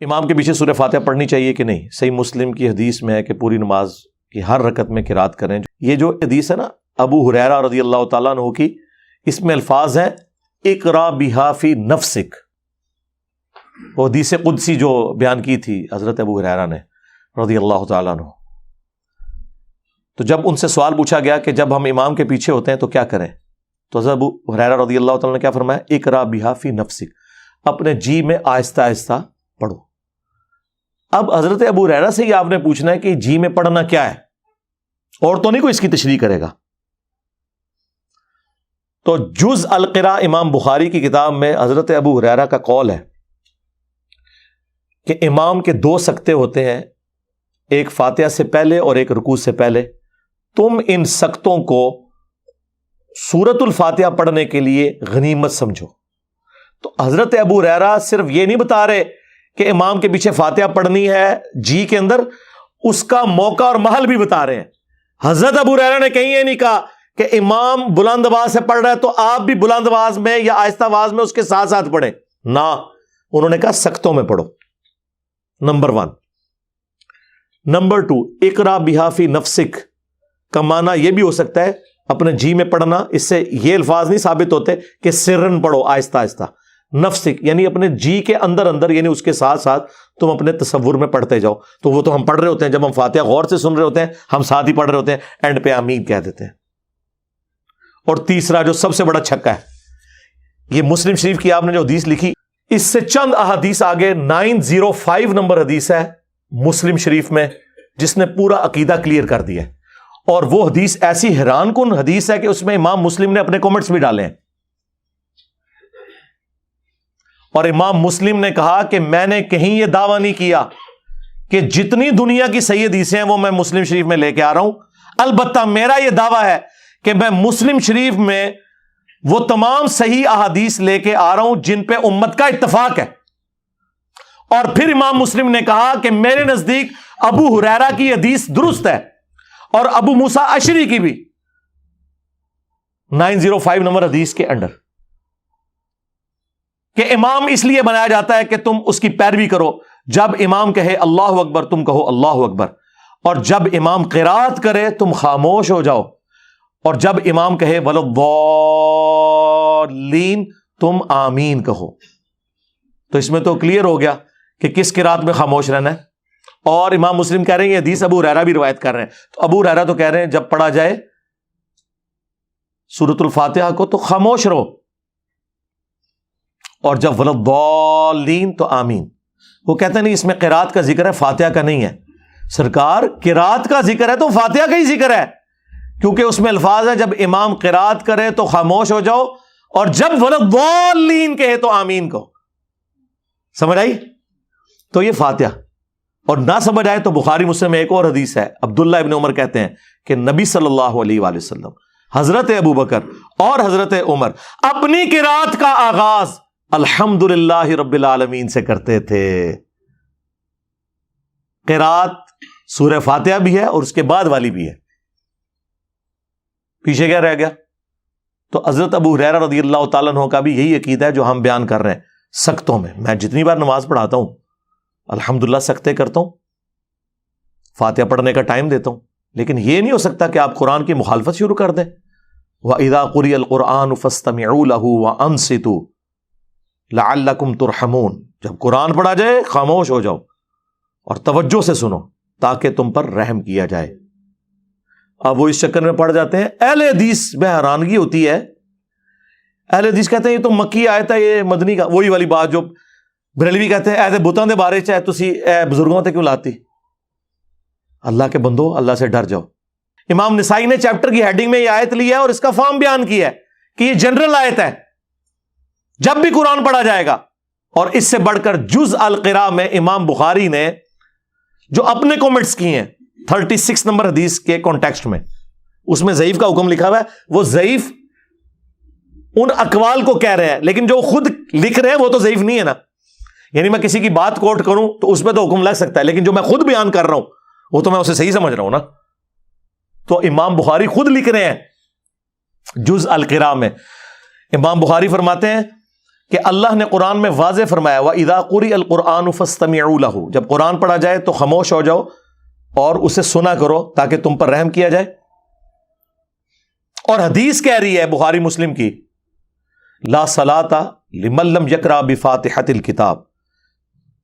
امام کے پیچھے سورہ فاتحہ پڑھنی چاہیے کہ نہیں؟ صحیح مسلم کی حدیث میں ہے کہ پوری نماز کی ہر رکعت میں قرات کریں. یہ جو حدیث ہے نا ابو ہریرہ رضی اللہ تعالیٰ عنہ کی، اس میں الفاظ ہیں اقرا بہا فی نفسک. وہ حدیث قدسی جو بیان کی تھی حضرت ابو ہریرہ نے رضی اللہ تعالیٰ عنہ. تو جب ان سے سوال پوچھا گیا کہ جب ہم امام کے پیچھے ہوتے ہیں تو کیا کریں، تو حضرت ابو ہریرہ رضی اللہ تعالیٰ نے کیا فرمایا؟ اقرا بہا فی نفسک، اپنے جی میں آہستہ آہستہ پڑھو. اب حضرت ابو ہریرہ سے یہ آپ نے پوچھنا ہے کہ جی میں پڑھنا کیا ہے، اور تو نہیں کوئی اس کی تشریح کرے گا. تو جز القراء امام بخاری کی کتاب میں حضرت ابو ہریرہ کا قول ہے کہ امام کے 2 سکتے ہوتے ہیں، ایک فاتحہ سے پہلے اور ایک رکوع سے پہلے. تم ان سکتوں کو سورۃ الفاتحہ پڑھنے کے لیے غنیمت سمجھو. تو حضرت ابو ہریرہ صرف یہ نہیں بتا رہے کہ امام کے پیچھے فاتحہ پڑھنی ہے جی کے اندر، اس کا موقع اور محل بھی بتا رہے ہیں. حضرت ابو ہریرہ نے کہیں یہ نہیں کہا کہ امام بلند آواز سے پڑھ رہا ہے تو آپ بھی بلند آواز میں یا آہستہ آواز میں اس کے ساتھ ساتھ پڑھیں. نہ، انہوں نے کہا سکتوں میں پڑھو. نمبر 1. نمبر 2، اقرا بہا فی نفسک کا معنی یہ بھی ہو سکتا ہے اپنے جی میں پڑھنا. اس سے یہ الفاظ نہیں ثابت ہوتے کہ سرن پڑھو آہستہ آہستہ. نفسک یعنی اپنے جی کے اندر اندر، یعنی اس کے ساتھ ساتھ تم اپنے تصور میں پڑھتے جاؤ. تو وہ تو ہم پڑھ رہے ہوتے ہیں، جب ہم فاتحہ غور سے سن رہے ہوتے ہیں ہم ساتھ ہی پڑھ رہے ہوتے ہیں، اینڈ پہ آمین کہہ دیتے ہیں. اور تیسرا جو سب سے بڑا چھکا ہے، یہ مسلم شریف کی آپ نے جو حدیث لکھی، اس سے چند احادیث آگے 905 نمبر حدیث ہے مسلم شریف میں جس نے پورا عقیدہ کلیئر کر دیا ہے. اور وہ حدیث ایسی حیران کن حدیث ہے کہ اس میں امام مسلم نے اپنے کامنٹس بھی ڈالے ہیں. اور امام مسلم نے کہا کہ میں نے کہیں یہ دعویٰ نہیں کیا کہ جتنی دنیا کی صحیح حدیثیں ہیں وہ میں مسلم شریف میں لے کے آ رہا ہوں. البتہ میرا یہ دعویٰ ہے کہ میں مسلم شریف میں وہ تمام صحیح احادیث لے کے آ رہا ہوں جن پہ امت کا اتفاق ہے. اور پھر امام مسلم نے کہا کہ میرے نزدیک ابو ہریرہ کی حدیث درست ہے اور ابو موسیٰ اشعری کی بھی 905 نمبر حدیث کے انڈر، کہ امام اس لیے بنایا جاتا ہے کہ تم اس کی پیروی کرو. جب امام کہے اللہ اکبر تم کہو اللہ اکبر، اور جب امام قرات کرے تم خاموش ہو جاؤ، اور جب امام کہے وَلَضَّالِّينَ تم آمین کہو. تو اس میں تو کلیئر ہو گیا کہ کس قرات میں خاموش رہنا ہے. اور امام مسلم کہہ رہے ہیں یہ حدیث ابو ہریرہ بھی روایت کر رہے ہیں. تو ابو ہریرہ تو کہہ رہے ہیں جب پڑھا جائے سورۃ الفاتحہ کو تو خاموش رہو، اور جب وَلَضَّالِّينَ تو آمین. وہ کہتے ہیں نہیں اس میں قرات کا ذکر ہے، فاتحہ کا نہیں ہے. سرکار قرات کا ذکر ہے تو فاتحہ کا ہی ذکر ہے، کیونکہ اس میں الفاظ ہے جب امام قرات کرے تو خاموش ہو جاؤ، اور جب وَلَضَّالِّينَ کہے تو آمین کہو. سمجھ آئی؟ تو یہ فاتحہ. اور نہ سمجھ آئے تو بخاری مسلم میں ایک اور حدیث ہے، عبداللہ ابن عمر کہتے ہیں کہ نبی صلی اللہ علیہ وآلہ وسلم، حضرت ابو بکر اور حضرت عمر اپنی قرات کا آغاز الحمدللہ رب العالمین سے کرتے تھے. قرات سورہ فاتحہ بھی ہے اور اس کے بعد والی بھی ہے. پیچھے کیا رہ گیا؟ تو حضرت ابو ہریرہ رضی اللہ تعالیٰ عنہ کا بھی یہی عقیدہ ہے جو ہم بیان کر رہے ہیں. سکتوں میں جتنی بار نماز پڑھاتا ہوں الحمدللہ سکتے کرتا ہوں، فاتحہ پڑھنے کا ٹائم دیتا ہوں، لیکن یہ نہیں ہو سکتا کہ آپ قرآن کی مخالفت شروع کر دیں. وَإِذَا قُرِئَ الْقُرْآنُ فَاسْتَمِعُوا لَهُ وَأَنصِتُوا لَعَلَّكُمْ تُرْحَمُونَ. جب قرآن پڑھا جائے خاموش ہو جاؤ اور توجہ سے سنو تاکہ تم پر رحم کیا جائے. اب وہ اس چکر میں پڑ جاتے ہیں. اہل حدیث میں حیرانگی ہوتی ہے، اہل حدیث کہتے ہیں یہ تو مکی آیت ہے، یہ مدنی کا. وہی والی بات جو بریلوی کہتے ہیں ایسے بتاں دے بارے چاہے تسی اے بزرگوں تے کیوں لاتی. اللہ کے بندو اللہ سے ڈر جاؤ. امام نسائی نے چیپٹر کی ہیڈنگ میں یہ آیت لی ہے اور اس کا فارم بیان کیا ہے کہ یہ جنرل آیت ہے جب بھی قرآن پڑھا جائے گا. اور اس سے بڑھ کر جز القراء میں امام بخاری نے جو اپنے کومنٹس کیے ہیں 36 نمبر حدیث کے کانٹیکسٹ میں، اس میں ضعیف کا حکم لکھا ہوا ہے. وہ ضعیف ان اقوال کو کہہ رہے ہیں، لیکن جو خود لکھ رہے ہیں وہ تو ضعیف نہیں ہے نا. یعنی میں کسی کی بات کوٹ کروں تو اس میں تو حکم لگ سکتا ہے، لیکن جو میں خود بیان کر رہا ہوں وہ تو میں اسے صحیح سمجھ رہا ہوں نا. تو امام بخاری خود لکھ رہے ہیں جز القراء میں. امام بخاری فرماتے ہیں کہ اللہ نے قرآن میں واضح فرمایا وَإِذَا قُرِئَ الْقُرْآنُ فَاسْتَمِعُوا لَهُ، جب قرآن پڑھا جائے تو خاموش ہو جاؤ اور اسے سنا کرو تاکہ تم پر رحم کیا جائے۔ اور حدیث کہہ رہی ہے بخاری مسلم کی لا صلاۃ لمن لم یقرأ بفاتحۃ الکتاب،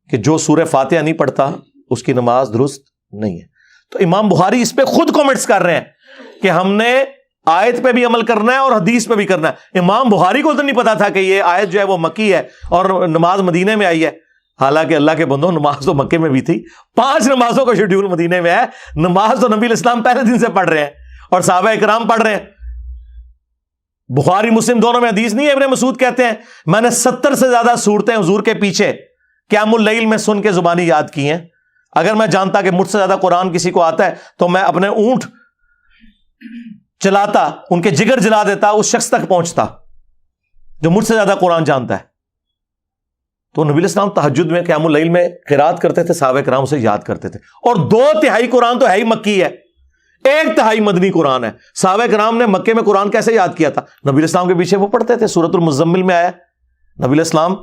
کہ جو سورہ فاتحہ نہیں پڑھتا اس کی نماز درست نہیں ہے۔ تو امام بخاری اس پہ خود کامنٹس کر رہے ہیں کہ ہم نے آیت پہ بھی عمل کرنا ہے اور حدیث پہ بھی کرنا ہے۔ امام بخاری کو تو نہیں پتا تھا کہ یہ آیت جو ہے وہ مکی ہے اور نماز مدینے میں آئی ہے، حالانکہ اللہ کے بندوں نماز تو مکے میں بھی تھی، 5 نمازوں کا شیڈیول مدینے میں ہے، نماز تو نبی الاسلام پہلے دن سے پڑھ رہے ہیں اور صحابہ اکرام پڑھ رہے ہیں۔ بخاری مسلم دونوں میں حدیث نہیں ہے، ابن مسعود کہتے ہیں میں نے 70 سے زیادہ صورتیں حضور کے پیچھے قیام اللیل میں سن کے زبانی یاد کی ہیں۔ اگر میں جانتا کہ مجھ سے زیادہ قرآن کسی کو آتا ہے تو میں اپنے اونٹ چلاتا، ان کے جگر جلا دیتا، اس شخص تک پہنچتا جو مجھ سے زیادہ قرآن جانتا ہے۔ تو نبی الاسلام تہجد میں قیام اللیل میں قرات کرتے تھے، صحابہ کرام اسے یاد کرتے تھے، اور 2/3 قرآن تو ہے ہی مکی ہے، 1/3 مدنی قرآن ہے۔ صحابہ کرام نے مکے میں قرآن کیسے یاد کیا تھا؟ نبی الاسلام کے پیچھے وہ پڑھتے تھے۔ سورۃ المزمل میں آیا نبی الاسلام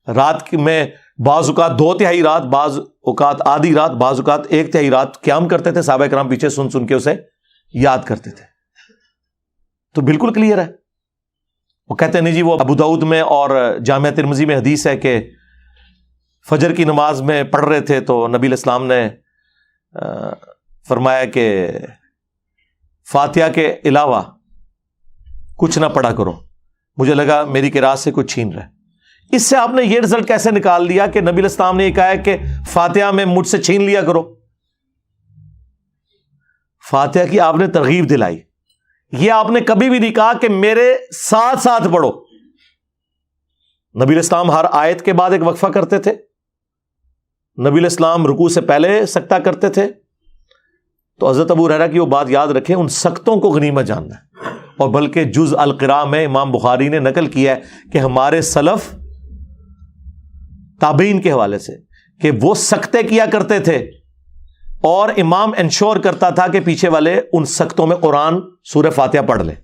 رات میں بعض اوقات 2/3 رات، بعض اوقات آدھی رات، بعض اوقات 1/3 رات قیام کرتے تھے، صحابہ کرام پیچھے سن سن کے اسے یاد کرتے تھے۔ تو بالکل کلیئر ہے۔ وہ کہتے ہیں نہیں جی وہ ابو داؤد میں اور جامعہ ترمذی میں حدیث ہے کہ فجر کی نماز میں پڑھ رہے تھے تو نبی الاسلام نے فرمایا کہ فاتحہ کے علاوہ کچھ نہ پڑھا کرو، مجھے لگا میری قرات سے کچھ چھین رہا ہے۔ اس سے آپ نے یہ رزلٹ کیسے نکال دیا کہ نبی الاسلام نے یہ کہا ہے کہ فاتحہ میں مجھ سے چھین لیا کرو؟ فاتحہ کی آپ نے ترغیب دلائی، یہ آپ نے کبھی بھی نہیں کہا کہ میرے ساتھ ساتھ پڑھو۔ نبی الاسلام ہر آیت کے بعد ایک وقفہ کرتے تھے، نبی الاسلام رکوع سے پہلے سکتہ کرتے تھے۔ تو حضرت ابو ہریرہ کی وہ بات یاد رکھیں، ان سکتوں کو غنیمت جاننا ہے، اور بلکہ جز القراء میں امام بخاری نے نقل کیا ہے کہ ہمارے سلف تابعین کے حوالے سے کہ وہ سکتے کیا کرتے تھے اور امام انشور کرتا تھا کہ پیچھے والے ان سکتوں میں قرآن سورہ فاتحہ پڑھ لے۔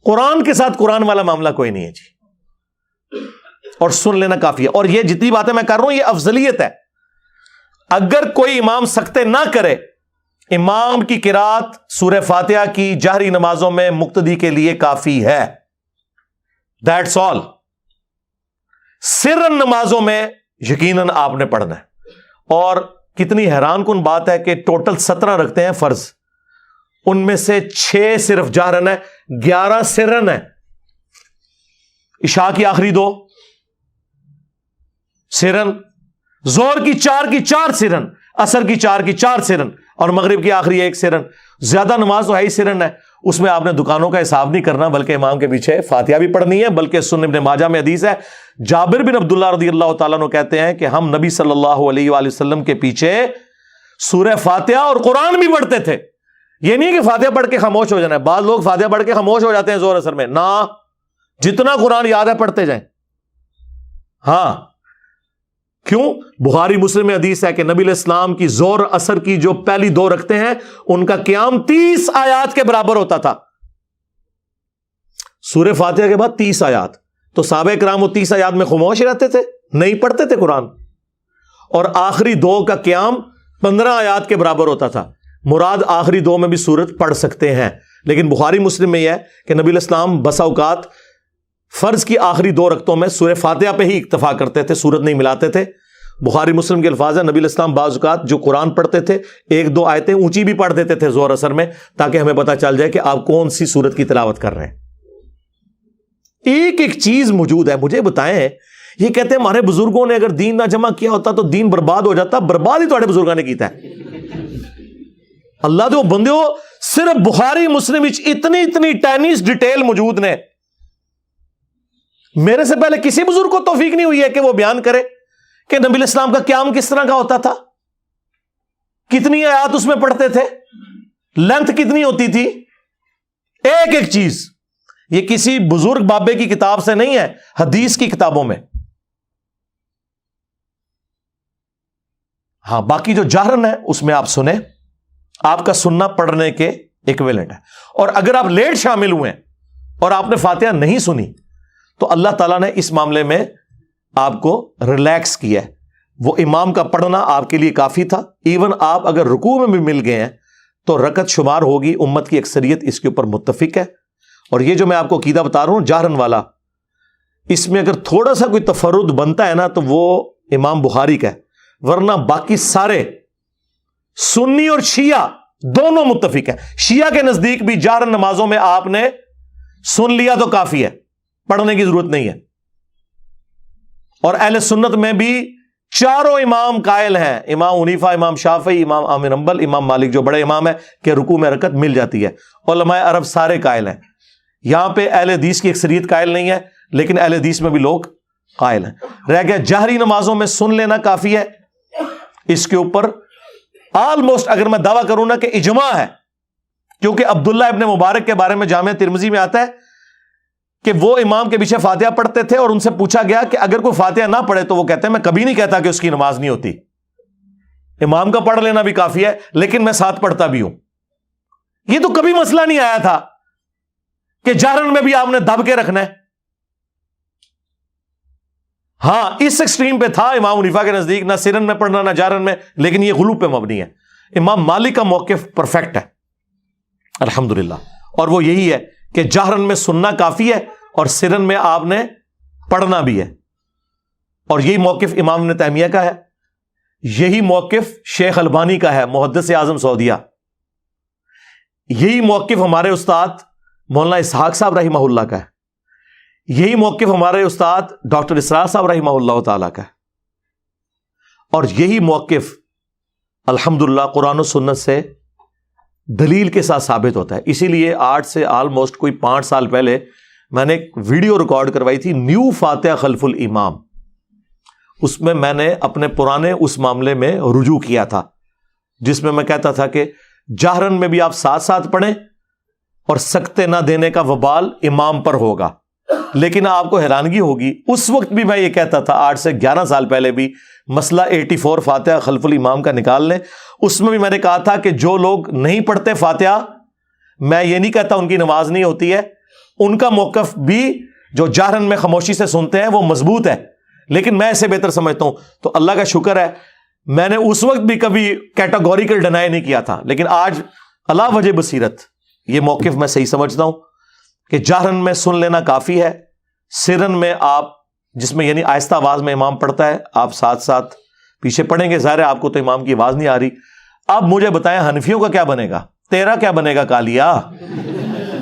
قرآن کے ساتھ قرآن والا معاملہ کوئی نہیں ہے جی، اور سن لینا کافی ہے۔ اور یہ جتنی باتیں میں کر رہا ہوں یہ افضلیت ہے۔ اگر کوئی امام سکتے نہ کرے، امام کی قرات سورہ فاتحہ کی جہری نمازوں میں مقتدی کے لیے کافی ہے، دیٹس آل۔ سرن نمازوں میں یقیناً آپ نے پڑھنا ہے۔ اور کتنی حیران کن بات ہے کہ ٹوٹل 17 رکھتے ہیں فرض، ان میں سے 6 صرف جہرن ہے، 11 سرن ہے۔ عشاء کی آخری 2 سرن، زور کی 4 کی 4 سرن، عصر کی 4 کی 4 سرن، اور مغرب کی آخری 1 سرن۔ زیادہ نماز تو ہے ہی سرن ہے، اس میں آپ نے دکانوں کا حساب نہیں کرنا، بلکہ امام کے پیچھے فاتحہ بھی پڑھنی ہے۔ بلکہ سنن ابن ماجہ میں حدیث ہے، جابر بن عبداللہ رضی اللہ تعالیٰ عنہ کہتے ہیں کہ ہم نبی صلی اللہ علیہ وآلہ وسلم کے پیچھے سورہ فاتحہ اور قرآن بھی پڑھتے تھے۔ یہ نہیں کہ فاتحہ پڑھ کے خاموش ہو جانا ہے، بعض لوگ فاتحہ پڑھ کے خاموش ہو جاتے ہیں زور اثر میں، نہ، جتنا قرآن یاد ہے پڑھتے جائیں۔ ہاں، کیوں؟ بخاری مسلم میں حدیث ہے کہ نبی علیہ السلام کی زور اثر کی جو پہلی 2 رکھتے ہیں ان کا قیام 30 آیات کے برابر ہوتا تھا۔ سورہ فاتحہ کے بعد 30 آیات، تو صحابہ کرام وہ 30 آیات میں خاموش رہتے تھے، نہیں پڑھتے تھے قرآن۔ اور آخری 2 کا قیام 15 آیات کے برابر ہوتا تھا۔ مراد آخری 2 میں بھی سورت پڑھ سکتے ہیں، لیکن بخاری مسلم میں یہ ہے کہ نبی علیہ السلام بسا اوقات فرض کی آخری 2 رکعتوں میں سورہ فاتحہ پہ ہی اکتفا کرتے تھے، سورت نہیں ملاتے تھے۔ بخاری مسلم کے الفاظ ہیں، نبی علیہ السلام بعض اوقات جو قرآن پڑھتے تھے 1-2 آیتیں اونچی بھی پڑھ دیتے تھے زور اثر میں، تاکہ ہمیں پتہ چل جائے کہ آپ کون سی سورت کی تلاوت کر رہے ہیں۔ ایک ایک چیز موجود ہے۔ مجھے بتائیں، یہ کہتے ہیں ہمارے بزرگوں نے اگر دین نہ جمع کیا ہوتا تو دین برباد ہو جاتا۔ برباد ہی تھوڑے بزرگوں نے کیتا ہے۔ اللہ دے بندے ہو، صرف بخاری مسلم اتنی ٹینس ڈیٹیل موجود نے، میرے سے پہلے کسی بزرگ کو توفیق نہیں ہوئی ہے کہ وہ بیان کرے کہ نبی علیہ السلام کا قیام کس طرح کا ہوتا تھا، کتنی آیات اس میں پڑھتے تھے، لینتھ کتنی ہوتی تھی، ایک ایک چیز۔ یہ کسی بزرگ بابے کی کتاب سے نہیں ہے، حدیث کی کتابوں میں۔ ہاں، باقی جو جہرن ہے اس میں آپ سنیں، آپ کا سننا پڑھنے کے ایکویلنٹ ہے۔ اور اگر آپ لیٹ شامل ہوئے اور آپ نے فاتحہ نہیں سنی تو اللہ تعالیٰ نے اس معاملے میں آپ کو ریلیکس کیا ہے. وہ امام کا پڑھنا آپ کے لیے کافی تھا. ایون آپ اگر رکوع میں بھی مل گئے ہیں تو رکعت شمار ہوگی. امت کی اکثریت اس کے اوپر متفق ہے. اور یہ جو میں آپ کو عقیدہ بتا رہا ہوں جہرن والا، اس میں اگر تھوڑا سا کوئی تفرد بنتا ہے نا تو وہ امام بخاری کا ہے، ورنہ باقی سارے سنی اور شیعہ دونوں متفق ہیں. شیعہ کے نزدیک بھی جہرن نمازوں میں آپ نے سن لیا تو کافی ہے، پڑھنے کی ضرورت نہیں ہے. اور اہل سنت میں بھی چاروں امام قائل ہیں، امام حنیفہ، امام شافعی، امام احمد بن حنبل، امام مالک جو بڑے امام ہے، کہ رکوع میں رکعت مل جاتی ہے. علماء عرب سارے قائل ہیں. یہاں پہ اہل حدیث کی اکثریت قائل نہیں ہے، لیکن اہل حدیث میں بھی لوگ قائل ہیں. رہ گیا جہری نمازوں میں سن لینا کافی ہے. اس کے اوپر آلموسٹ اگر میں دعویٰ کروں نا کہ اجماع ہے، کیونکہ عبداللہ ابن مبارک کے بارے میں جامع ترمذی میں آتا ہے کہ وہ امام کے پیچھے فاتحہ پڑھتے تھے، اور ان سے پوچھا گیا کہ اگر کوئی فاتحہ نہ پڑھے تو وہ کہتے ہیں میں کبھی نہیں کہتا کہ اس کی نماز نہیں ہوتی، امام کا پڑھ لینا بھی کافی ہے، لیکن میں ساتھ پڑھتا بھی ہوں. یہ تو کبھی مسئلہ نہیں آیا تھا کہ جہرن میں بھی آپ نے دب کے رکھنا ہے. ہاں اس ایکسٹریم پہ تھا امام حنیفہ کے نزدیک، نہ سرن میں پڑھنا نہ جہرن میں، لیکن یہ غلو پہ مبنی ہے. امام مالک کا موقف پرفیکٹ ہے الحمدللہ، اور وہ یہی ہے کہ جہرن میں سننا کافی ہے اور سرن میں آپ نے پڑھنا بھی ہے. اور یہی موقف امام ابن تیمیہ کا ہے، یہی موقف شیخ البانی کا ہے، محدث اعظم سعودیہ. یہی موقف ہمارے استاد مولانا اسحاق صاحب رحمہ اللہ کا ہے. یہی موقف ہمارے استاد ڈاکٹر اسرار صاحب رحمہ اللہ تعالیٰ کا ہے. اور یہی موقف الحمدللہ قرآن و سنت سے دلیل کے ساتھ ثابت ہوتا ہے. اسی لیے آج سے آلموسٹ کوئی 5 سال پہلے میں نے ایک ویڈیو ریکارڈ کروائی تھی، نیو فاتحہ خلف الامام. اس میں میں نے اپنے پرانے اس معاملے میں رجوع کیا تھا، جس میں میں کہتا تھا کہ جہرن میں بھی آپ ساتھ ساتھ پڑھیں اور سکتے نہ دینے کا وبال امام پر ہوگا. لیکن آپ کو حیرانگی ہوگی، اس وقت بھی میں یہ کہتا تھا، 8 سے 11 سال پہلے بھی، مسئلہ 84 فاتحہ خلف الامام کا نکال لیں. اس میں بھی میں نے کہا تھا کہ جو لوگ نہیں پڑھتے فاتحہ، میں یہ نہیں کہتا ان کی نماز نہیں ہوتی ہے، ان کا موقف بھی جو جہرن میں خاموشی سے سنتے ہیں وہ مضبوط ہے، لیکن میں اسے بہتر سمجھتا ہوں. تو اللہ کا شکر ہے میں نے اس وقت بھی کبھی کیٹاگوریکل ڈینائی نہیں کیا تھا، لیکن آج اللہ وجہ بصیرت یہ موقف میں صحیح سمجھتا ہوں کہ جہرن میں سن لینا کافی ہے. سرن میں آپ، جس میں یعنی آہستہ آواز میں امام پڑھتا ہے، آپ ساتھ ساتھ پیچھے پڑھیں گے. ظاہر ہے آپ کو تو امام کی آواز نہیں آ رہی. اب مجھے بتائیں حنفیوں کا کیا بنے گا، تیرا کیا بنے گا کالیا؟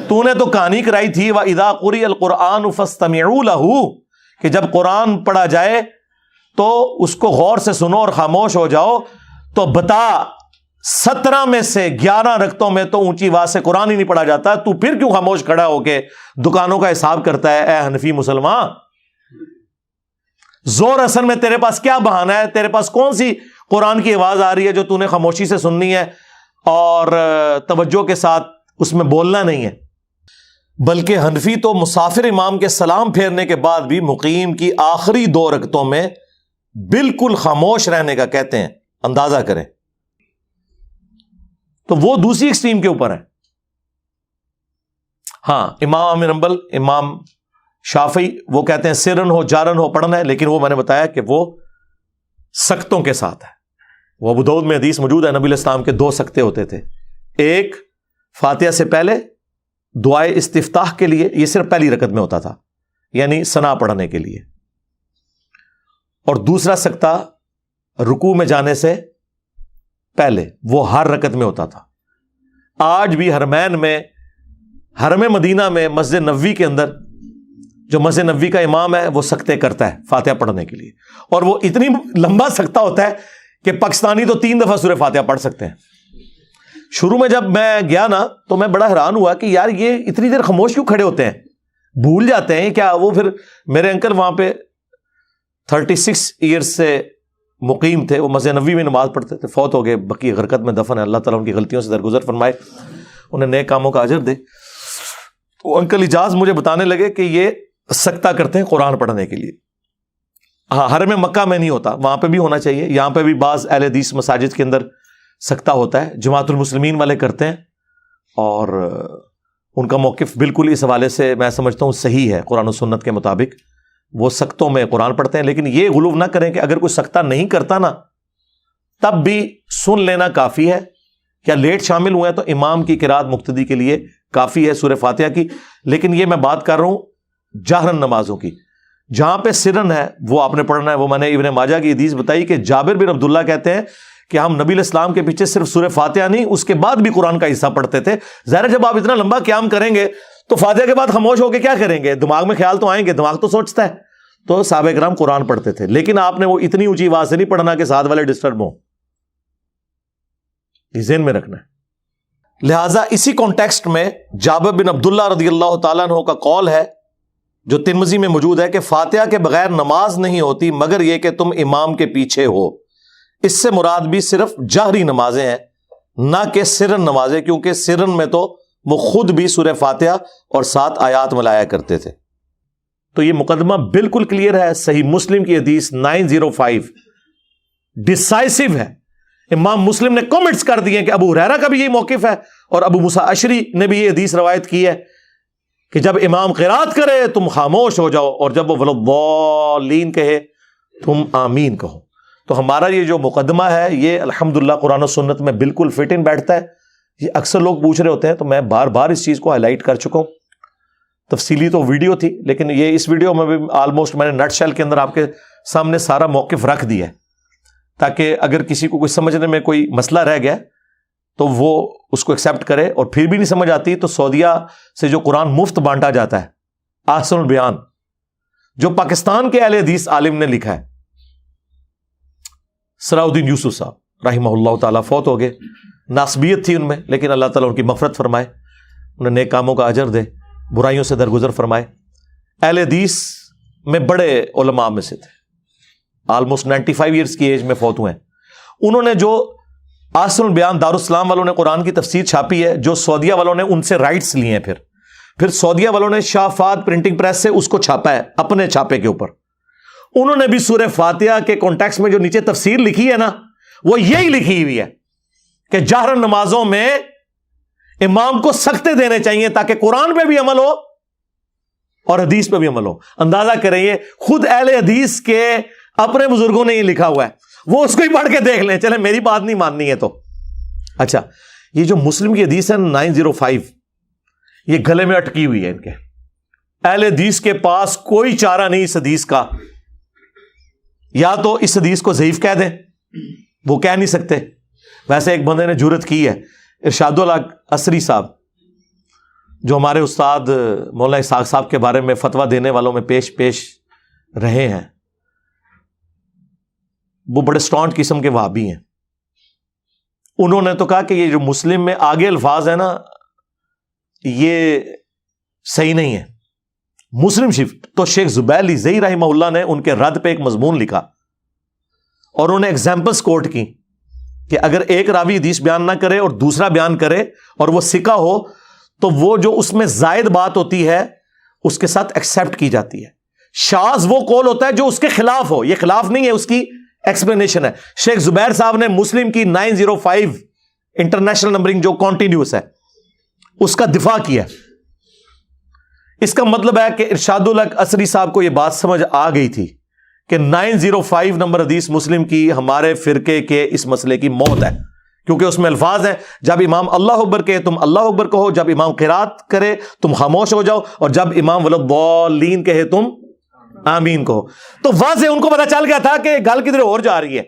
تو نے تو کہانی کرائی تھی وَإِذَا قُرِئَ الْقُرْآنُ فَاسْتَمِعُوا لَهُ، کہ جب قرآن پڑھا جائے تو اس کو غور سے سنو اور خاموش ہو جاؤ. تو بتا 17 میں سے 11 رکعتوں میں تو اونچی آواز سے قرآن ہی نہیں پڑھا جاتا، تو پھر کیوں خاموش کھڑا ہو کے دکانوں کا حساب کرتا ہے؟ اے حنفی مسلمان، زور اثر میں تیرے پاس کیا بہانہ ہے؟ تیرے پاس کون سی قرآن کی آواز آ رہی ہے جو تو نے خاموشی سے سننی ہے اور توجہ کے ساتھ اس میں بولنا نہیں ہے؟ بلکہ حنفی تو مسافر امام کے سلام پھیرنے کے بعد بھی مقیم کی آخری 2 رکعتوں میں بالکل خاموش رہنے کا کہتے ہیں. اندازہ کریں. تو وہ دوسری ایکسٹریم کے اوپر ہے. ہاں امام احمد بن حنبل، امام شافعی وہ کہتے ہیں سرن ہو جارن ہو پڑھنا ہے، لیکن وہ میں نے بتایا کہ وہ سکتوں کے ساتھ ہے. وہ ابو داؤد میں حدیث موجود ہے، نبی علیہ السلام کے 2 سکتے ہوتے تھے. ایک فاتحہ سے پہلے دعائے استفتاح کے لیے، یہ صرف پہلی رکعت میں ہوتا تھا، یعنی ثنا پڑھنے کے لیے. اور دوسرا سکتہ رکوع میں جانے سے پہلے، وہ ہر رکعت میں ہوتا تھا. آج بھی حرمین میں، حرم مدینہ میں مسجد نبوی کے اندر جو مسجد نبوی کا امام ہے وہ سکتے کرتا ہے فاتحہ پڑھنے کے لیے، اور وہ اتنی لمبا سکتہ ہوتا ہے کہ پاکستانی تو 3 دفعہ سورہ فاتحہ پڑھ سکتے ہیں. شروع میں جب میں گیا نا تو میں بڑا حیران ہوا کہ یار یہ اتنی دیر خاموش کیوں کھڑے ہوتے ہیں، بھول جاتے ہیں کیا؟ وہ پھر میرے انکل وہاں پہ 36 ایئرز سے مقیم تھے، وہ مسجد نبوی میں نماز پڑھتے تھے، فوت ہو گئے، بقی غرقت میں دفن ہے. اللہ تعالیٰ ان کی غلطیوں سے درگزر فرمائے، انہیں نیک کاموں کا اجر دے. تو انکل اجاز مجھے بتانے لگے کہ یہ سکتہ کرتے ہیں قرآن پڑھنے کے لیے. ہاں حرم مکہ میں نہیں ہوتا، وہاں پہ بھی ہونا چاہیے. یہاں پہ بھی بعض اہل حدیث مساجد کے اندر سکتہ ہوتا ہے، جماعت المسلمین والے کرتے ہیں، اور ان کا موقف بالکل اس حوالے سے میں سمجھتا ہوں صحیح ہے، قرآن و سنت کے مطابق وہ سختوں میں قرآن پڑھتے ہیں، لیکن یہ غلو نہ کریں کہ اگر کوئی سختہ نہیں کرتا نا تب بھی سن لینا کافی ہے، کیا لیٹ شامل ہوئے ہیں تو امام کی قرات مقتدی کے لیے کافی ہے سورہ فاتحہ کی۔ لیکن یہ میں بات کر رہا ہوں جہرن نمازوں کی، جہاں پہ سرن ہے وہ آپ نے پڑھنا ہے۔ وہ میں نے ابن ماجہ کی حدیث بتائی کہ جابر بن عبداللہ کہتے ہیں کہ ہم نبی علیہ السلام کے پیچھے صرف سورہ فاتحہ نہیں اس کے بعد بھی قرآن کا حصہ پڑھتے تھے۔ ظاہر جب آپ اتنا لمبا قیام کریں گے تو فاتحہ کے بعد خاموش ہو کے کیا کریں گے؟ دماغ میں خیال تو آئیں گے، دماغ تو سوچتا ہے۔ تو صحابہ کرام قرآن پڑھتے تھے، لیکن آپ نے وہ اتنی اونچی آواز سے نہیں پڑھنا کہ ساتھ والے ڈسٹرب ہوں، یہ ذہن میں رکھنا ہے۔ لہٰذا اسی کانٹیکسٹ میں جابر بن عبداللہ رضی اللہ تعالیٰ عنہ کا قول ہے جو ترمذی میں موجود ہے کہ فاتحہ کے بغیر نماز نہیں ہوتی مگر یہ کہ تم امام کے پیچھے ہو۔ اس سے مراد بھی صرف جہری نمازیں ہیں، نہ کہ سرن نمازیں، کیونکہ سرن میں تو وہ خود بھی سورہ فاتحہ اور 7 آیات ملایا کرتے تھے۔ تو یہ مقدمہ بالکل کلیئر ہے، صحیح مسلم کی حدیث 905 ڈیسائسو ہے۔ امام مسلم نے کامنٹس کر دیے کہ ابو ہریرہ کا بھی یہی موقف ہے، اور ابو موسیٰ اشعری نے بھی یہ حدیث روایت کی ہے کہ جب امام قرات کرے تم خاموش ہو جاؤ، اور جب وہ وَلَضَّالِّينَ کہے تم آمین کہو۔ تو ہمارا یہ جو مقدمہ ہے یہ الحمدللہ قرآن و سنت میں بالکل فٹ ان بیٹھتا ہے۔ یہ اکثر لوگ پوچھ رہے ہوتے ہیں تو میں بار بار اس چیز کو ہائی لائٹ کر چکا ہوں، تفصیلی تو ویڈیو تھی لیکن یہ اس ویڈیو میں بھی آلموسٹ میں نے نٹ شیل کے اندر آپ کے سامنے سارا موقف رکھ دیا ہے، تاکہ اگر کسی کو کچھ سمجھنے میں کوئی مسئلہ رہ گیا تو وہ اس کو ایکسیپٹ کرے، اور پھر بھی نہیں سمجھ آتی تو سعودیہ سے جو قرآن مفت بانٹا جاتا ہے احسن البیان، جو پاکستان کے اہل حدیث عالم نے لکھا ہے، صلاح الدین یوسف صاحب رحمہ اللہ تعالیٰ فوت ہو گئے، ناسبیت تھی ان میں، لیکن اللہ تعالیٰ ان کی مغفرت فرمائے، انہیں نیک کاموں کا اجر دے، برائیوں سے درگزر فرمائے۔ اہل حدیث میں بڑے علماء میں سے تھے، آلموسٹ 95 ایئرس کی ایج میں فوت ہوئے ہیں۔ انہوں نے جو احسن البیان دارالسلام والوں نے قرآن کی تفسیر چھاپی ہے، جو سعودیہ والوں نے ان سے رائٹس لیے ہیں، پھر سعودیہ والوں نے شاہ فہد پرنٹنگ پریس سے اس کو چھاپا ہے اپنے چھاپے کے اوپر۔ انہوں نے بھی سورہ فاتحہ کے کانٹیکسٹ میں جو نیچے تفسیر لکھی ہے نا، وہ یہی لکھی ہوئی ہے کہ جہر نمازوں میں امام کو سختے دینے چاہیے تاکہ قرآن پہ بھی عمل ہو اور حدیث پہ بھی عمل ہو۔ اندازہ کریں، یہ خود اہل حدیث کے اپنے بزرگوں نے یہ لکھا ہوا ہے، وہ اس کو ہی پڑھ کے دیکھ لیں، چلے میری بات نہیں ماننی ہے تو۔ اچھا، یہ جو مسلم کی حدیث ہے 905، یہ گلے میں اٹکی ہوئی ہے ان کے۔ اہل حدیث کے پاس کوئی چارہ نہیں اس حدیث کا، یا تو اس حدیث کو ضعیف کہہ دیں، وہ کہہ نہیں سکتے۔ ویسے ایک بندے نے جرت کی ہے، ارشاد الحق عصری صاحب، جو ہمارے استاد مولانا اسحاق صاحب کے بارے میں فتویٰ دینے والوں میں پیش رہے ہیں، وہ بڑے اسٹانٹ قسم کے وہابی ہیں۔ انہوں نے تو کہا کہ یہ جو مسلم میں آگے الفاظ ہیں نا، یہ صحیح نہیں ہے مسلم شریف۔ تو شیخ زبیر لیزئی رحمہ اللہ نے ان کے رد پہ ایک مضمون لکھا، اور انہوں نے ایگزامپلس کوٹ کی کہ اگر ایک راوی حدیث بیان نہ کرے اور دوسرا بیان کرے اور وہ ثقہ ہو تو وہ جو اس میں زائد بات ہوتی ہے اس کے ساتھ ایکسیپٹ کی جاتی ہے۔ شاذ وہ قول ہوتا ہے جو اس کے خلاف ہو، یہ خلاف نہیں ہے، اس کی ایکسپلینیشن ہے۔ شیخ زبیر صاحب نے مسلم کی 905 انٹرنیشنل نمبرنگ جو کانٹینیوس ہے اس کا دفاع کیا۔ اس کا مطلب ہے کہ ارشاد الحق عصری صاحب کو یہ بات سمجھ آ گئی تھی کہ 905 نمبر حدیث مسلم کی ہمارے فرقے کے اس مسئلے کی موت ہے، کیونکہ اس میں الفاظ ہیں جب امام اللہ اکبر کہے تم اللہ اکبر کہو، جب امام قرات کرے تم خاموش ہو جاؤ، اور جب امام وَلَضَّالِّينَ کہے تم آمین کہو۔ تو واضح ان کو پتا چل گیا تھا کہ گل کدھر اور جا رہی ہے،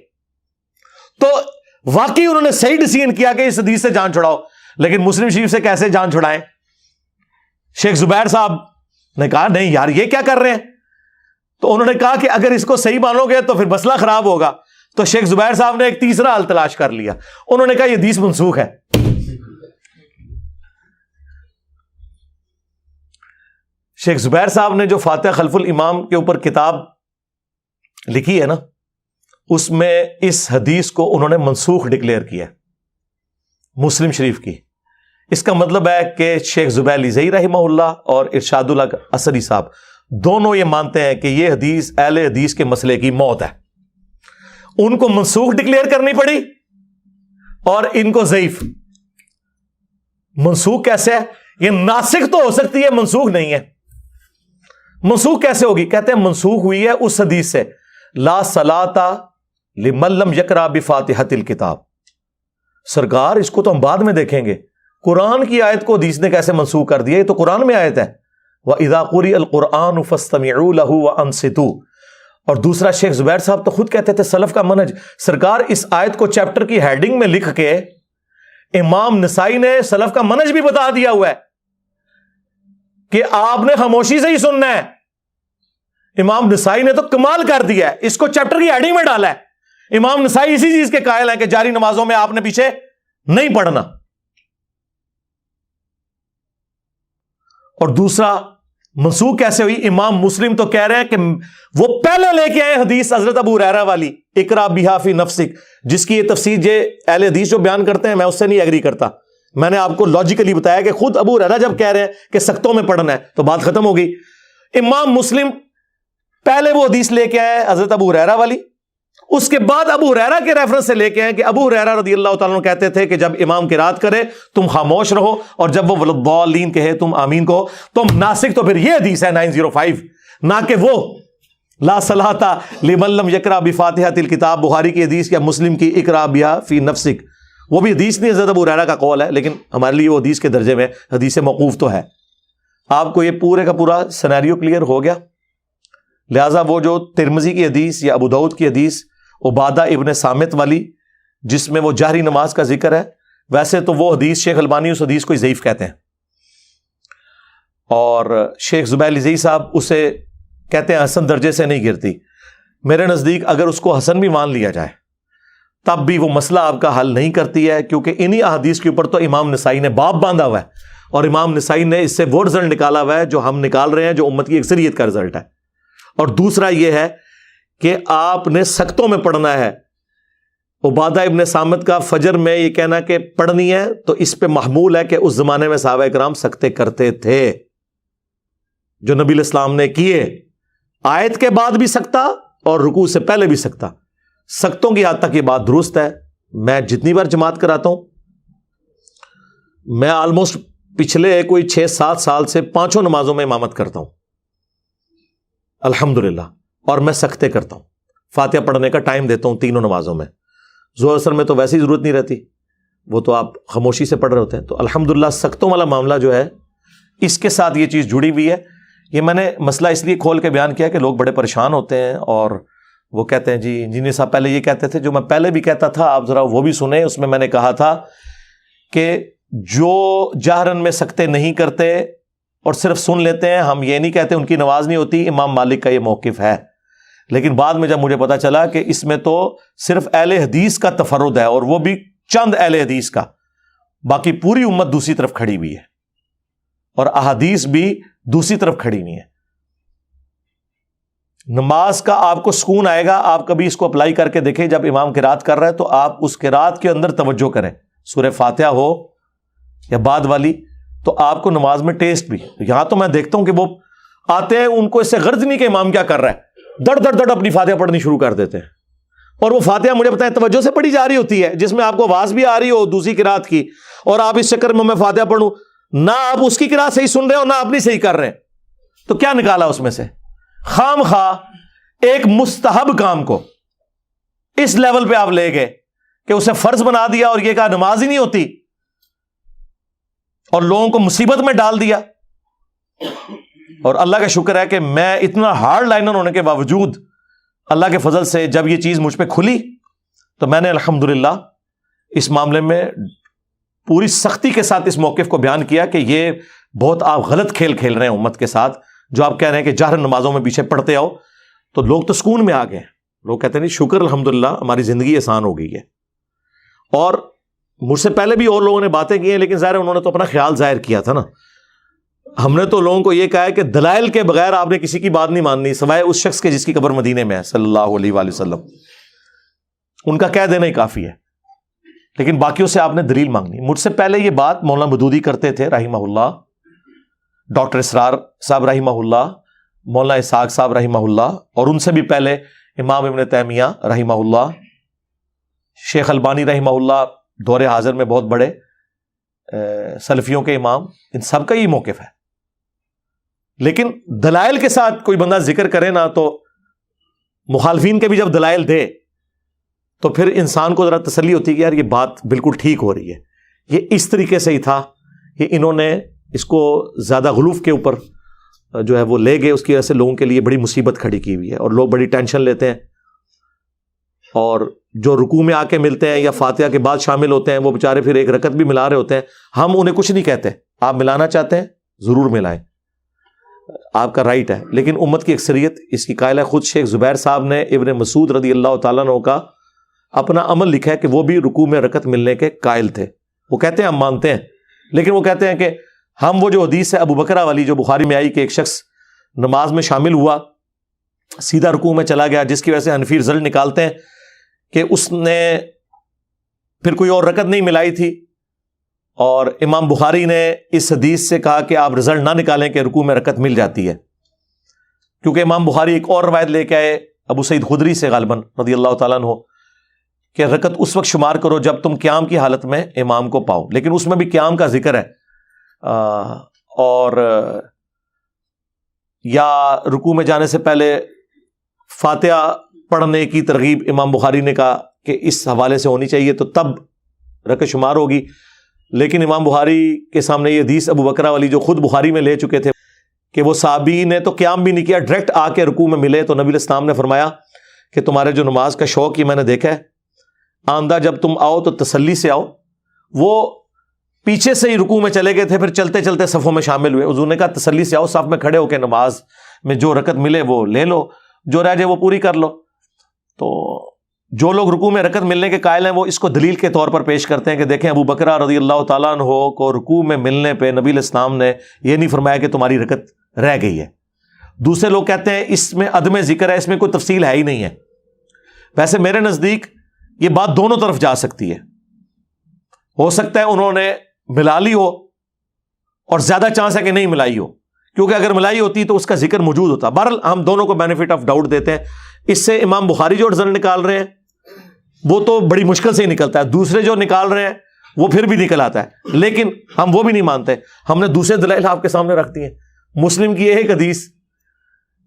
تو واقعی انہوں نے صحیح ڈیسیژن کیا کہ اس حدیث سے جان چھڑاؤ۔ لیکن مسلم شریف سے کیسے جان چھڑائیں؟ شیخ زبیر صاحب نے کہا نہیں یار یہ کیا کر رہے ہیں، تو انہوں نے کہا کہ اگر اس کو صحیح مانو گے تو پھر مسئلہ خراب ہوگا۔ تو شیخ زبیر صاحب نے ایک تیسرا حل تلاش کر لیا، انہوں نے کہا یہ حدیث منسوخ ہے۔ شیخ زبیر صاحب نے جو فاتحہ خلف الامام کے اوپر کتاب لکھی ہے نا، اس میں اس حدیث کو انہوں نے منسوخ ڈکلیئر کیا مسلم شریف کی۔ اس کا مطلب ہے کہ شیخ زبیر لیزئی رحمہ اللہ اور ارشاد الحق عصری صاحب دونوں یہ مانتے ہیں کہ یہ حدیث اہل حدیث کے مسئلے کی موت ہے، ان کو منسوخ ڈکلیئر کرنی پڑی اور ان کو ضعیف۔ منسوخ کیسے ہے یہ ناسخ تو ہو سکتی ہے، منسوخ نہیں ہے۔ منسوخ کیسے ہوگی؟ کہتے ہیں منسوخ ہوئی ہے اس حدیث سے لا صلاۃ لمن لم یقرأ بفاتحۃ الکتاب۔ سرکار اس کو تو ہم بعد میں دیکھیں گے، قرآن کی آیت کو حدیث نے کیسے منسوخ کر دیا؟ یہ تو قرآن میں آیت ہے وَإِذَا قُرِئَ الْقُرْآنُ فَاسْتَمِعُوا لَهُ وَأَنصِتُوا۔ اور دوسرا شیخ زبیر صاحب تو خود کہتے تھے سلف کا منہج، سرکار اس آیت کو چیپٹر کی ہیڈنگ میں لکھ کے امام نسائی نے سلف کا منہج بھی بتا دیا ہوا ہے کہ آپ نے خاموشی سے ہی سننا ہے۔ امام نسائی نے تو کمال کر دیا ہے، اس کو چیپٹر کی ہیڈنگ میں ڈالا ہے۔ امام نسائی اسی چیز کے قائل ہیں کہ جاری نمازوں میں آپ نے پیچھے نہیں پڑھنا۔ اور دوسرا منسوخ کیسے ہوئی؟ امام مسلم تو کہہ رہے ہیں کہ وہ پہلے لے کے آئے حدیث حضرت ابو ہریرہ والی اقرا بہا فی نفسک، جس کی یہ تفسیر یہ اہل حدیث جو بیان کرتے ہیں میں اس سے نہیں ایگری کرتا۔ میں نے آپ کو لاجیکلی بتایا کہ خود ابو ہریرہ جب کہہ رہے ہیں کہ سختوں میں پڑھنا ہے تو بات ختم ہو گئی۔ امام مسلم پہلے وہ حدیث لے کے آئے حضرت ابو ہریرہ والی، اس کے بعد ابو ہریرہ کے ریفرنس سے لے کے آئے کہ ابو ہریرہ رضی اللہ تعالیٰ عنہ کہتے تھے کہ جب امام قرات کرے تم خاموش رہو، اور جب وہ ولضالین کہے تم آمین کہو۔ تم ناسک تو پھر یہ حدیث ہے 905، نہ کہ وہ لا صلاۃ لمن لم یقرأ بفاتحۃ الکتاب، بخاری کی حدیث یا مسلم کی اقرا بہا فی نفسک۔ وہ بھی حدیث نہیں، حضرت ابو ہریرہ کا قول ہے، لیکن ہمارے لیے وہ حدیث کے درجے میں حدیث موقوف تو ہے۔ آپ کو یہ پورے کا پورا سینیریو کلیئر ہو گیا؟ لہٰذا وہ جو ترمذی کی حدیث یا ابو داؤد کی حدیث عبادہ ابن صامت والی جس میں وہ جہری نماز کا ذکر ہے، ویسے تو وہ حدیث شیخ البانی اس حدیث کو ضعیف کہتے ہیں، اور شیخ زبیر لزئی صاحب اسے کہتے ہیں حسن درجے سے نہیں گرتی۔ میرے نزدیک اگر اس کو حسن بھی مان لیا جائے تب بھی وہ مسئلہ آپ کا حل نہیں کرتی ہے، کیونکہ انہی احادیث کے اوپر تو امام نسائی نے باب باندھا ہوا ہے، اور امام نسائی نے اس سے وہ رزلٹ نکالا ہوا ہے جو ہم نکال رہے ہیں، جو امت کی اکثریت کا رزلٹ ہے۔ اور دوسرا یہ ہے کہ آپ نے سختوں میں پڑھنا ہے۔ عبادہ ابن صامت کا فجر میں یہ کہنا کہ پڑھنی ہے تو اس پہ محمول ہے کہ اس زمانے میں صحابہ کرام سکتے کرتے تھے، جو نبی علیہ السلام نے کیے، آیت کے بعد بھی سکتا اور رکوع سے پہلے بھی سکتا۔ سختوں کی حد تک یہ بات درست ہے۔ میں جتنی بار جماعت کراتا ہوں، میں آلموسٹ پچھلے کوئی 6-7 سال سے 5 نمازوں میں امامت کرتا ہوں الحمدللہ، اور میں سکتے کرتا ہوں، فاتحہ پڑھنے کا ٹائم دیتا ہوں تینوں نمازوں میں۔ ظہر اثر میں تو ویسے ہی ضرورت نہیں رہتی، وہ تو آپ خاموشی سے پڑھ رہے ہوتے ہیں۔ تو الحمدللہ سختوں والا معاملہ جو ہے اس کے ساتھ یہ چیز جڑی ہوئی ہے۔ یہ میں نے مسئلہ اس لیے کھول کے بیان کیا کہ لوگ بڑے پریشان ہوتے ہیں، اور وہ کہتے ہیں جی انجینئر صاحب پہلے یہ کہتے تھے، جو میں پہلے بھی کہتا تھا آپ ذرا وہ بھی سنیں۔ اس میں نے کہا تھا کہ جو جہرن میں سکتے نہیں کرتے اور صرف سن لیتے ہیں، ہم یہ نہیں کہتے ان کی نماز نہیں ہوتی، امام مالک کا یہ موقف ہے۔ لیکن بعد میں جب مجھے پتا چلا کہ اس میں تو صرف اہل حدیث کا تفرد ہے، اور وہ بھی چند اہل حدیث کا، باقی پوری امت دوسری طرف کھڑی ہوئی ہے، اور احادیث بھی دوسری طرف کھڑی ہوئی ہے۔ نماز کا آپ کو سکون آئے گا، آپ کبھی اس کو اپلائی کر کے دیکھیں، جب امام قرات کر رہا ہے تو آپ اس قرات کے اندر توجہ کریں، سورہ فاتحہ ہو یا بعد والی، تو آپ کو نماز میں ٹیسٹ بھی۔ یہاں تو میں دیکھتا ہوں کہ وہ آتے ہیں، ان کو اس سے غرض نہیں کہ امام کیا کر رہا ہے، دڑ دڑ دڑ اپنی فاتحہ پڑھنی شروع کر دیتے ہیں، اور وہ فاتحہ مجھے بتائیں توجہ سے پڑھی جا رہی ہوتی ہے، جس میں آپ کو آواز بھی آ رہی ہو دوسری قرات کی، اور آپ اس چکر میں فاتحہ پڑھوں، نہ آپ اس کی قرات صحیح سن رہے ہو نہ اپنی صحیح کر رہے ہیں، تو کیا نکالا اس میں سے؟ خام خواہ ایک مستحب کام کو اس لیول پہ آپ لے گئے کہ اسے فرض بنا دیا، اور یہ کہا نماز ہی نہیں ہوتی، اور لوگوں کو مصیبت میں ڈال دیا۔ اور اللہ کا شکر ہے کہ میں اتنا ہارڈ لائنر ہونے کے باوجود اللہ کے فضل سے جب یہ چیز مجھ پہ کھلی تو میں نے الحمدللہ اس معاملے میں پوری سختی کے ساتھ اس موقف کو بیان کیا کہ یہ بہت آپ غلط کھیل کھیل رہے ہیں امت کے ساتھ، جو آپ کہہ رہے ہیں کہ جہر نمازوں میں پیچھے پڑھتے آؤ۔ تو لوگ تو سکون میں آ گئے، لوگ کہتے ہیں شکر الحمدللہ ہماری زندگی آسان ہو گئی ہے۔ اور مجھ سے پہلے بھی اور لوگوں نے باتیں کی ہیں، لیکن ظاہر انہوں نے تو اپنا خیال ظاہر کیا تھا نا۔ ہم نے تو لوگوں کو یہ کہا ہے کہ دلائل کے بغیر آپ نے کسی کی بات نہیں ماننی، سوائے اس شخص کے جس کی قبر مدینے میں ہے صلی اللہ علیہ وآلہ وسلم، ان کا کہہ دینا ہی کافی ہے، لیکن باقیوں سے آپ نے دلیل مانگنی۔ مجھ سے پہلے یہ بات مولانا مودودی کرتے تھے رحمہ اللہ، ڈاکٹر اسرار صاحب رحمہ اللہ، مولانا اسحاق صاحب رحمہ اللہ، اور ان سے بھی پہلے امام ابن تیمیہ رحمہ اللہ، شیخ البانی رحمہ اللہ دور حاضر میں بہت بڑے سلفیوں کے امام، ان سب کا یہ موقف ہے. لیکن دلائل کے ساتھ کوئی بندہ ذکر کرے نا، تو مخالفین کے بھی جب دلائل دے تو پھر انسان کو ذرا تسلی ہوتی ہے کہ یار یہ بات بالکل ٹھیک ہو رہی ہے. یہ اس طریقے سے ہی تھا کہ انہوں نے اس کو زیادہ غلوف کے اوپر جو ہے وہ لے گئے، اس کی وجہ سے لوگوں کے لیے بڑی مصیبت کھڑی کی ہوئی ہے، اور لوگ بڑی ٹینشن لیتے ہیں. اور جو رکوع میں آ کے ملتے ہیں یا فاتحہ کے بعد شامل ہوتے ہیں، وہ بیچارے پھر ایک رکعت بھی ملا رہے ہوتے ہیں. ہم انہیں کچھ نہیں کہتے، آپ ملانا چاہتے ہیں ضرور ملائیں، آپ کا رائٹ ہے. لیکن امت کی اکثریت اس کی قائل ہے. خود شیخ زبیر صاحب نے ابن مسعود رضی اللہ تعالیٰ عنہ کا اپنا عمل لکھا ہے کہ وہ بھی رکوع میں رکعت ملنے کے قائل تھے. وہ کہتے ہیں ہم مانتے ہیں، لیکن وہ کہتے ہیں کہ ہم وہ جو حدیث ہے ابو بکرہ والی جو بخاری میں آئی کہ ایک شخص نماز میں شامل ہوا، سیدھا رکوع میں چلا گیا، جس کی وجہ سے حنفی رزلٹ نکالتے ہیں کہ اس نے پھر کوئی اور رکعت نہیں ملائی تھی. اور امام بخاری نے اس حدیث سے کہا کہ آپ رزلٹ نہ نکالیں کہ رکوع میں رکعت مل جاتی ہے، کیونکہ امام بخاری ایک اور روایت لے کے آئے ابو سعید خدری سے غالباً رضی اللہ تعالیٰ عنہ کہ رکعت اس وقت شمار کرو جب تم قیام کی حالت میں امام کو پاؤ. لیکن اس میں بھی قیام کا ذکر ہے، اور یا رکوع میں جانے سے پہلے فاتحہ پڑھنے کی ترغیب امام بخاری نے کہا کہ اس حوالے سے ہونی چاہیے، تو تب رکعت شمار ہوگی. لیکن امام بخاری کے سامنے یہ حدیث ابو بکرہ والی جو خود بخاری میں لے چکے تھے کہ وہ صحابی نے تو قیام بھی نہیں کیا، ڈائریکٹ آ کے رکوع میں ملے، تو نبی علیہ السلام نے فرمایا کہ تمہارے جو نماز کا شوق یہ میں نے دیکھا ہے، آندہ جب تم آؤ تو تسلی سے آؤ. وہ پیچھے سے ہی رکوع میں چلے گئے تھے، پھر چلتے چلتے صفوں میں شامل ہوئے. حضور نے کہا تسلی سے آؤ، صف میں کھڑے ہو کے نماز میں جو رکعت ملے وہ لے لو، جو رہ جائے وہ پوری کر لو. تو جو لوگ رکوع میں رکعت ملنے کے قائل ہیں وہ اس کو دلیل کے طور پر پیش کرتے ہیں کہ دیکھیں ابو بکرہ رضی اللہ تعالیٰ عنہ کو رکوع میں ملنے پہ نبی علیہ السلام نے یہ نہیں فرمایا کہ تمہاری رکعت رہ گئی ہے. دوسرے لوگ کہتے ہیں اس میں عدم ذکر ہے، اس میں کوئی تفصیل ہے ہی نہیں ہے. ویسے میرے نزدیک یہ بات دونوں طرف جا سکتی ہے. ہو سکتا ہے انہوں نے ملا لی ہو اور زیادہ چانس ہے کہ نہیں ملائی ہو، کیونکہ اگر ملائی ہوتی تو اس کا ذکر موجود ہوتا. بہرحال ہم دونوں کو بینیفٹ آف ڈاؤٹ دیتے ہیں. اس سے امام بخاری جو رزلٹ نکال رہے ہیں وہ تو بڑی مشکل سے ہی نکلتا ہے، دوسرے جو نکال رہے ہیں وہ پھر بھی نکل آتا ہے، لیکن ہم وہ بھی نہیں مانتے. ہم نے دوسرے دلائل آپ کے سامنے رکھ دی ہیں. مسلم کی ایک حدیث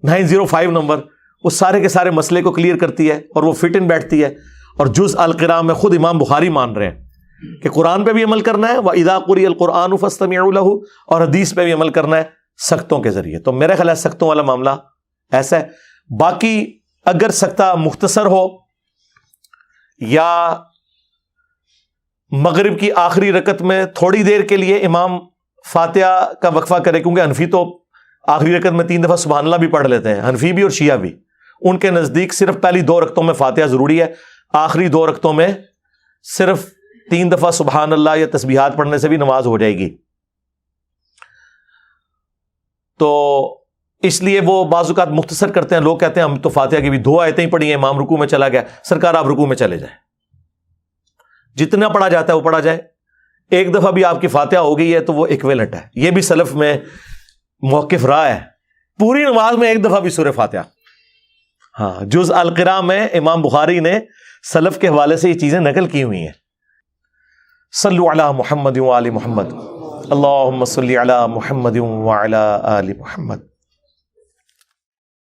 905 نمبر وہ سارے کے سارے مسئلے کو کلیئر کرتی ہے اور وہ فٹ ان بیٹھتی ہے. اور جز القراء میں خود امام بخاری مان رہے ہیں کہ قرآن پہ بھی عمل کرنا ہے، وَإِذَا قُرِئَ الْقُرْآنُ فَاسْتَمِعُوا لَهُ، اور حدیث پہ بھی عمل کرنا ہے سختوں کے ذریعے. تو میرے خیال ہے سختوں والا معاملہ ایسا ہے. باقی اگر سختہ مختصر ہو یا مغرب کی آخری رکعت میں تھوڑی دیر کے لیے امام فاتحہ کا وقفہ کرے، کیونکہ حنفی تو آخری رکعت میں 3 دفعہ سبحان اللہ بھی پڑھ لیتے ہیں، حنفی بھی اور شیعہ بھی. ان کے نزدیک صرف پہلی 2 رکعتوں میں فاتحہ ضروری ہے، آخری 2 رکعتوں میں صرف 3 دفعہ سبحان اللہ یا تسبیحات پڑھنے سے بھی نماز ہو جائے گی. تو اس لیے وہ بعض اوقات مختصر کرتے ہیں. لوگ کہتے ہیں ہم تو فاتحہ کی بھی 2 آیتیں ہی پڑھی ہیں، امام رکوع میں چلا گیا. سرکار آپ رکوع میں چلے جائیں، جتنا پڑھا جاتا ہے وہ پڑھا جائے. ایک دفعہ بھی آپ کی فاتحہ ہو گئی ہے تو وہ ایکویلنٹ ہے. یہ بھی سلف میں موقف رہا ہے، پوری نماز میں ایک دفعہ بھی سورہ فاتحہ. ہاں، جز القراء میں امام بخاری نے سلف کے حوالے سے یہ چیزیں نقل کی ہوئی ہیں. صلو علی محمد و آل محمد، اللہم صلی علی محمد و علی آل محمد.